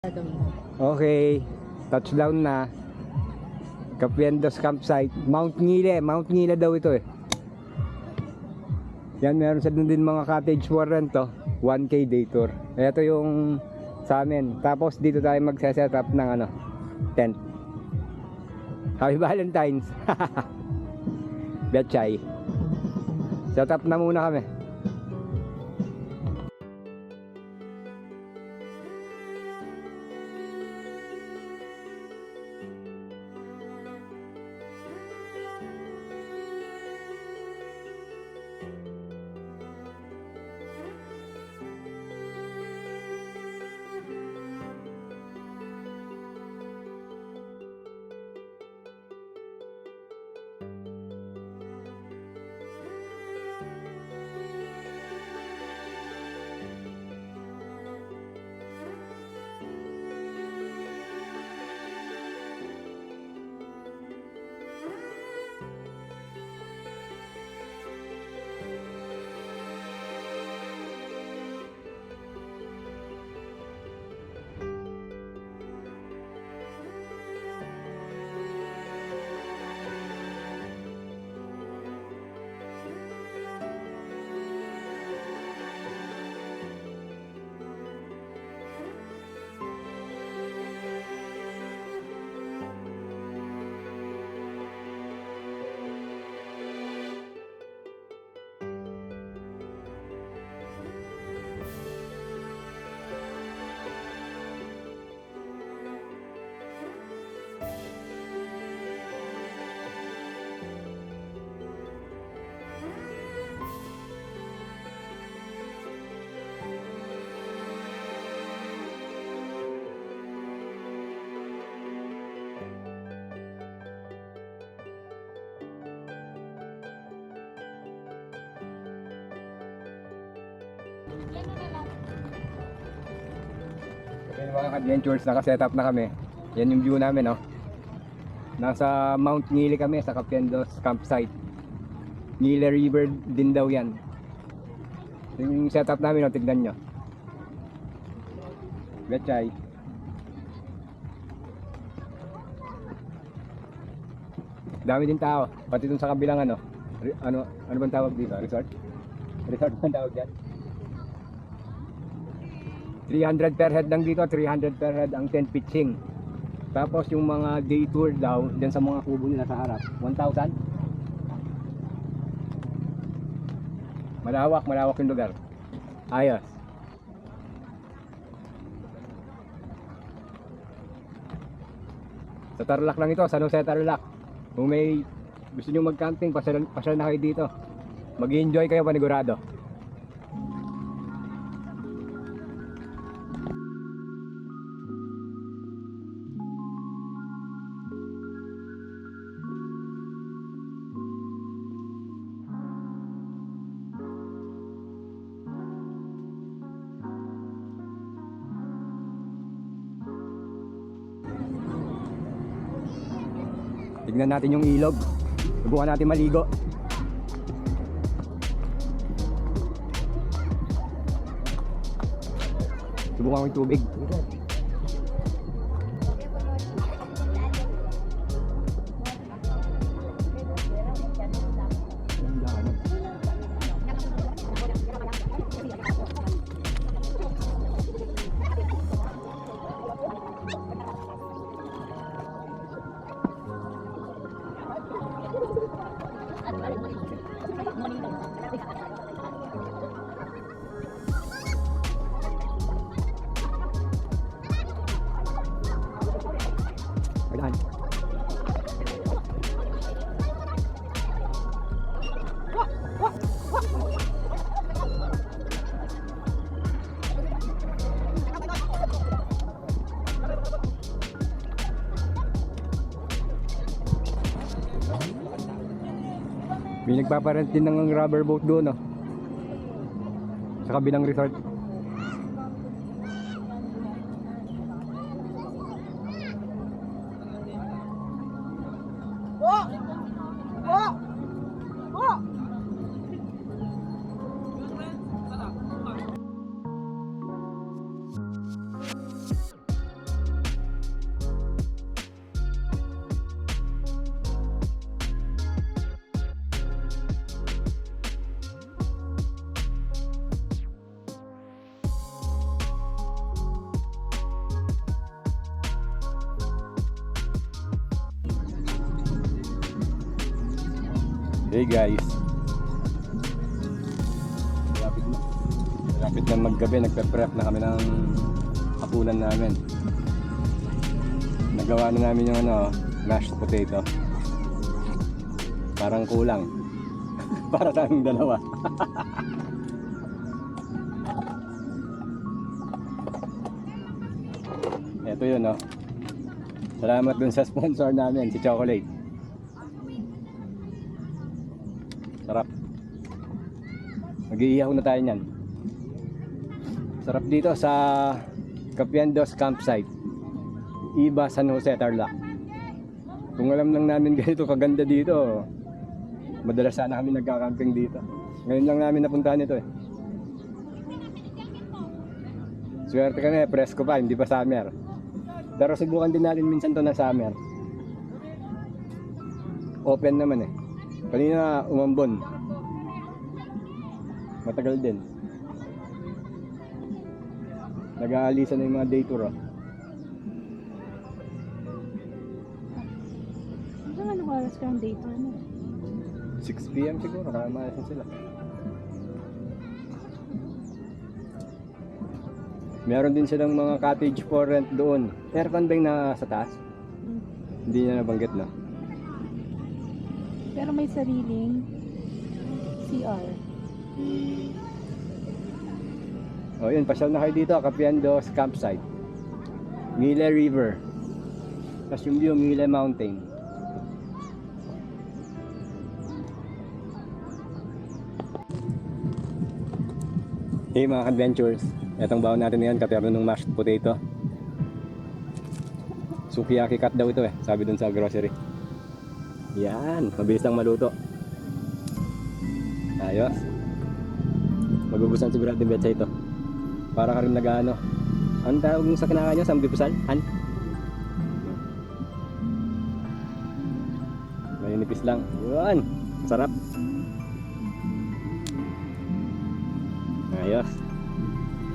gagawin. Okay, touchdown na. Capiendos campsite. Mount Ngile daw ito eh. Yan, meron sa doon din mga cottage for rent to. 1K day tour. Ito yung sa amin. Tapos dito tayo magse-set up ng ano, tent. Happy Valentine's. Betchay. Set up na muna kami. Yan mga adventures, naka-set up na kami. Yan yung view namin, no? Nasa Mount Ngile kami, sa Capiendos campsite. Ngile River din daw yan. Yung setup namin, no? Tignan nyo. Betchay. Dami din tao, pati dun sa kabilang ano bang tawag dito? Resort bang tawag dyan? 300 per head lang dito, 300 per head ang tent pitching. Tapos yung mga day tour daw dyan sa mga kubo nila sa harap, 1,000. Malawak yung lugar. Ayos. Sa Tarlac lang ito, San Jose Tarlac. Kung may gusto nyo mag-camping, pasyal na kayo dito. Mag-enjoy kayo panigurado. Tignan natin yung ilog. Subukan natin maligo. Subukan ko yung tubig. Pagdaan. May nagpaparent din ng rubber boat doon, no? Sa kabilang resort. Hey guys, malapit na maggabi, nagpe-prep na kami ng hapunan namin. Nagawa na namin yung mashed potato. Parang kulang. Para sa aming dalawa. Ito yun, no? Salamat dun sa sponsor namin, si Chocolate. Sarap. Mag-iihaw na tayo niyan. Sarap dito sa Capiendos Campsite, Iba, San Jose, Tarlac. Kung alam lang namin ganito kaganda dito, madalas sana kami nagkakamping dito. Ngayon lang namin napuntahan ito eh. Swerte kami, presko pa, hindi pa summer. Pero subukan din natin minsan to na summer. Open naman eh. Kanina umambon. Matagal din. Nag-aalisan na yung mga day tour. Anong oras ka ang day tour mo? 6 PM siguro, nakamayasin sila. Meron din silang mga cottage for rent doon. Aircon ba yung nasa taas? Hindi niya nabanggit, no? Pero may sariling CR. O yun, pasyal na kayo dito, Capiendos Campsite, Mille River, tapos yung view, Mille Mountain. Hey mga adventures, etong baon natin ngayon, kaperno ng mashed potato. Sukiyaki cut daw ito eh, sabi dun sa grocery. Yan, mabilis lang maluto. Ayos. Magugustuhan siguro natin betsa ito. Para ka rin nag-ano. Anong tawag mo sa kinakain nyo? Samgipusal? Han? Malinipis lang. Yun! Sarap! Ayos!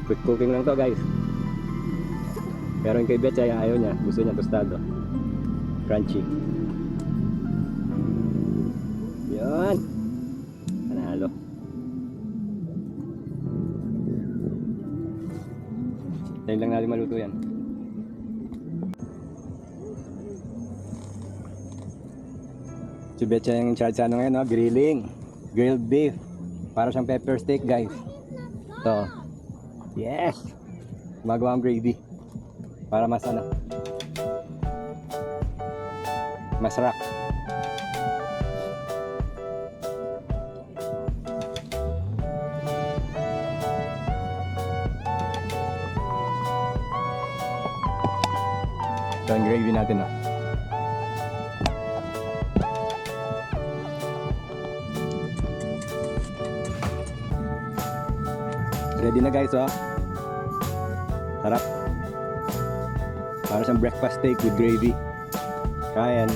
Quick cooking lang to guys. Pero yung kay Betsa ayaw niya. Gusto niya tostado. Crunchy. Yun! Panalo. Tayo lang natin maluto yan. Si Betcha yung in charge sa ano ngayon, no? Grilling. Grilled beef. Para siyang pepper steak, guys. Ito. Yes! Magawa ang gravy. Para mas ano. Masarap. Ito ang gravy natin, no? Ready na guys, oh. Sarap. Para siyang breakfast steak with gravy. Kain.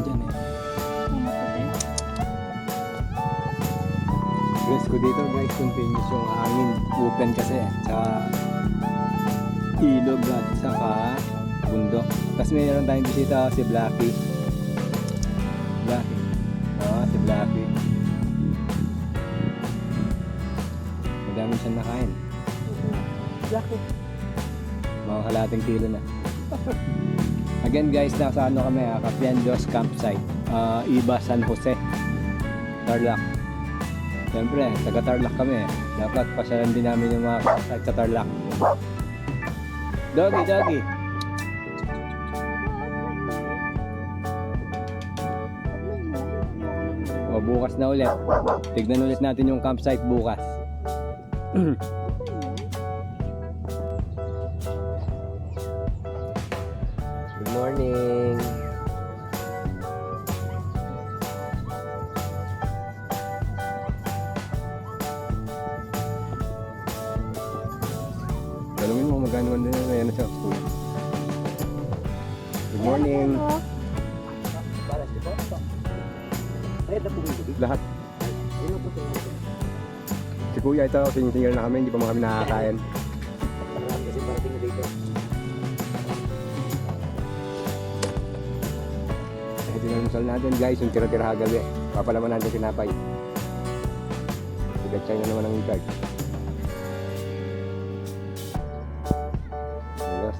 Diyan eh. Dress ko dito guys, continuous yung hangin. Open kasi. Tsaka ilog at saka bundok. Tapos mayroon tayong bisita, si Blackie. Blackie. Oo, si Blackie. Madami siyang nakain. Blackie. Mga kalating kilo na. Again guys, nasa ano kami, Capiendos Campsite, Iba, San Jose, Tarlac. Siyempre, taga Tarlac kami. Dapat pasyalan din namin yung mga campsite sa Tarlac. Doggy, doggy. O, bukas na ulit. Tignan ulit natin yung campsite bukas. Good morning. Tanungin mo magkano man din na yan sa school. Good morning. Lahat. Si Kuya ito, senior na kami, hindi pa mga kami nakakain. Pinanusal natin guys, yung tira-tira gabi. Papalaman natin tinapay. Sigatsay na naman ang card. Yes.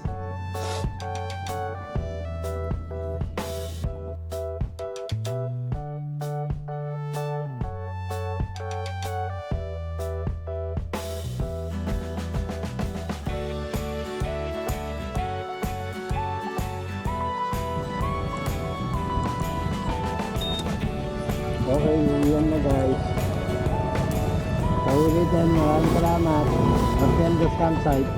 Okay, yan na guys. Sa ulitin, maraming salamat. Magpendos campsite.